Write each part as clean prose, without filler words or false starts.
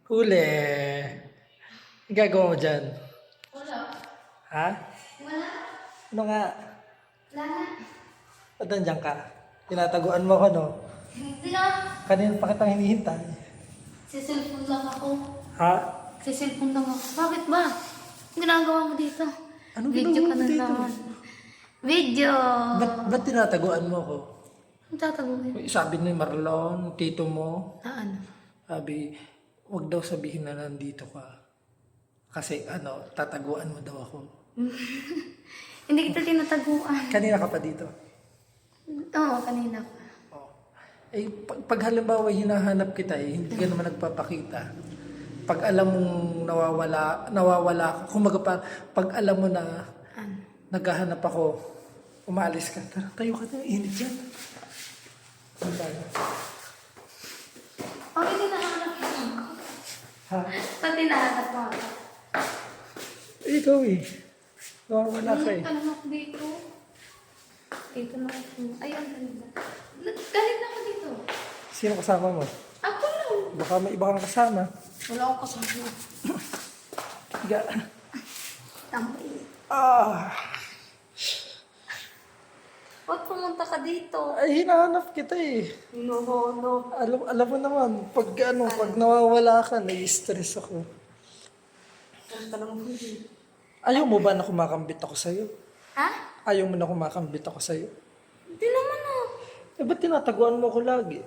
Huli. Ang gagawa mo dyan? Wala. Ha? Wala. Ano nga? Wala. Ba't nandiyan ka? Tinataguan mo ko, no? Hindi na. Kanina pa kitang hinihintay. Sa cellphone lang ako. Ha? Sa cellphone lang ako. Bakit ba? Ang ginagawa mo dito? Anong Video ginagawa ka mo na dito? naman. Video! Ba't tinataguan mo ko? Ang tataguhin? Sabi ni Marlon, tito mo, Ano? sabi, wag daw sabihin na nandito ka. Kasi tataguan mo daw ako. Hindi kita tinataguan. Kanina ka pa dito. Oo, kanina pa. Oh. Pag halimbawa hinahanap kita hindi ka naman nagpapakita. Pag alam mong nawawala ka, kumaga pag alam mo na Ano? naghahanap ako, umalis ka. Tara, tayo ka na, init dyan. Ano tayo? Bakit hinahanap mo ako? Ha? Ba't hinahanap mo ako? Ikaw nawawala ka Galit ka lang ako dito. Dito na ako. Ayun, galit na. Galit na ako dito. Sino kasama mo? Ako lang. Baka may iba kang kasama. Wala akong kasama. Higa. Tambay. Ah! Ba't pumunta ka dito? Ay, hinahanap kita No. Alam mo naman, pag nawawala ka, nai-stress ako. Saan ka naman huli? Ayaw mo ba na kumakambit ako sa'yo? Ha? Ayaw mo na kumakambit ako sa'yo? Hindi naman ah. Ba't tinataguan mo ko lagi?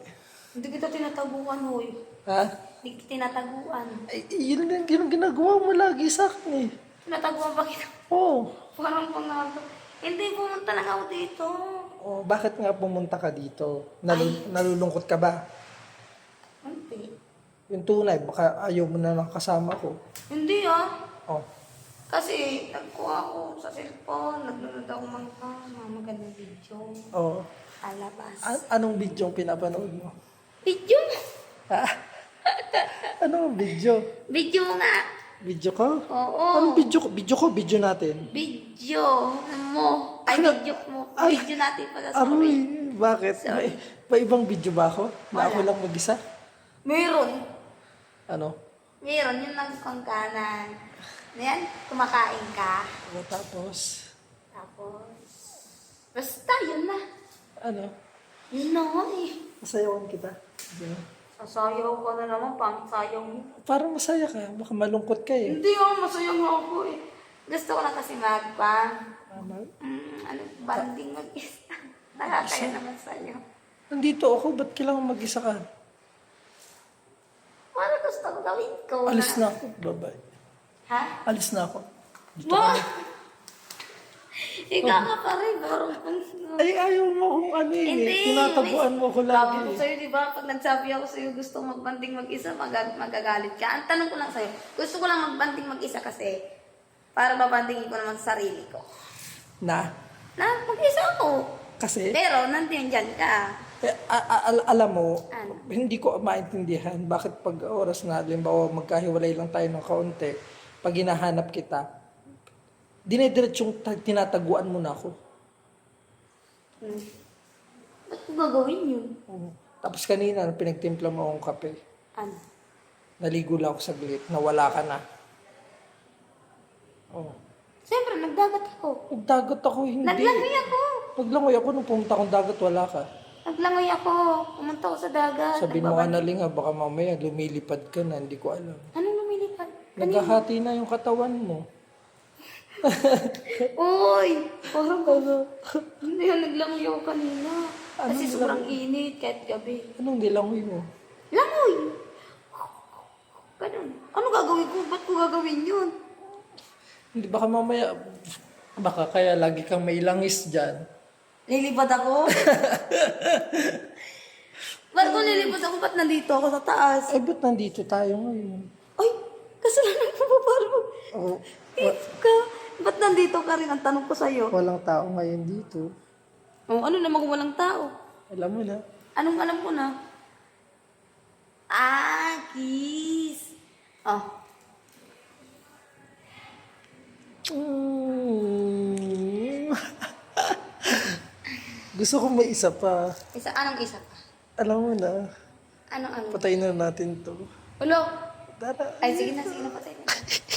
Hindi kita tinataguan, hoy. Ha? Hindi kita tinataguan. Ay, yun yung ginagawa mo lagi sa akin Tinataguan pa kita. Oo. Parang pangalan. Hindi, pumunta lang ako dito. Oh, bakit nga pumunta ka dito? Nalulungkot ka ba? Hindi. Yung tunay, baka ayaw mo na nakasama ko. Hindi ah. Oh. Kasi nagkuha ako sa cellphone, nagnonood ako mga magandang video. Oh. Alabas. Anong video ang pinapanood mo? Video? Ha? Anong video? Video nga. Video ko? Oo. Anong video ko? Video ko, video natin. Video mo. Ay, Ano? video mo. Ay. Video natin pala. Aroy, Sorry. bakit? Sorry. May ibang video ba ako? Na ako Wala. lang mag-isa? Meron. Ano? Meron. Yung nagkongkanan. Ayan, kumakain ka. Tapos, Tapos, basta, yun na. ano? Yun na nga eh. Masayawan kita. Diba? Sasayaw ka na naman, pangit sayaw mo. Parang masaya ka. Baka malungkot ka eh. Hindi ako, masaya nga ako eh. Gusto ko lang kasi banding mag-isa. Nakakaya naman sa'yo. Nandito ako, ba't kailangan mag-isa ka? Parang gusto ko gawin ko Alis na ako, bye-bye. Ha? Alis na ako. Dito Ba? ka na. Ikaw ka pa rin, parang Ay, ayaw mo kung ano eh. Hindi. Tinatabuan mo ko Sabi lagi. ko sa'yo, di ba? Pag nagsabi ako sa'yo, gusto magbanding mag-isa, magagalit ka. Ang tanong ko lang sa'yo, gusto ko lang magbanding mag-isa kasi para mabandingin ko naman sa sarili ko. Na? Na, mag-isa ako. Kasi, Pero, nandiyan dyan ka. alam mo, Ano? hindi ko maintindihan bakit pag oras na, halimbawa magkahiwalay lang tayo ng kaunti, pag hinahanap kita, dinediretsyong tinataguan mo na ako. Ba't ko gagawin yun? Tapos kanina, pinagtimpla mo akong kape. Ano? Naligo lang ako saglit, nawala ka na. Oh. Siyempre, nagdagat ako. Nagdagat ako, hindi. Naglangoy ako. Paglangoy ako, nung pumunta akong dagat, wala ka. Naglangoy ako. Pumunta ako sa dagat. Sabihin mo nga na Linga, baka mamaya lumilipad ka na, hindi ko alam. Anong lumilipad? Naghahati na yung katawan mo. Uy! Parang hindi yan, naglangoy ako kanina. Kasi Anong sobrang init kahit gabi. Anong nilangoy mo? Langoy! Ganun. Ano gagawin ko? Ba't ko gagawin yun? Hindi, baka mamaya, baka kaya lagi kang may langis dyan. Lilipad ako? Ba't ko lilipad ako? Ba't nandito ako sa taas? Ay, ba't nandito tayo ngayon? Ay! Kasalanan ko pa parang. Oh, Ka. Ba't nandito ka rin? Ang tanong ko sa'yo. walang tao ngayon dito. Oh, ano naman kung walang tao? Alam mo na. Anong alam ko na? Ah, kiss. Oh. Mm. Gusto ko may isa pa. Anong isa pa? Alam mo na, Anong ano? patayin na natin to. Ulo, Tara. Ay, sige na, patay na.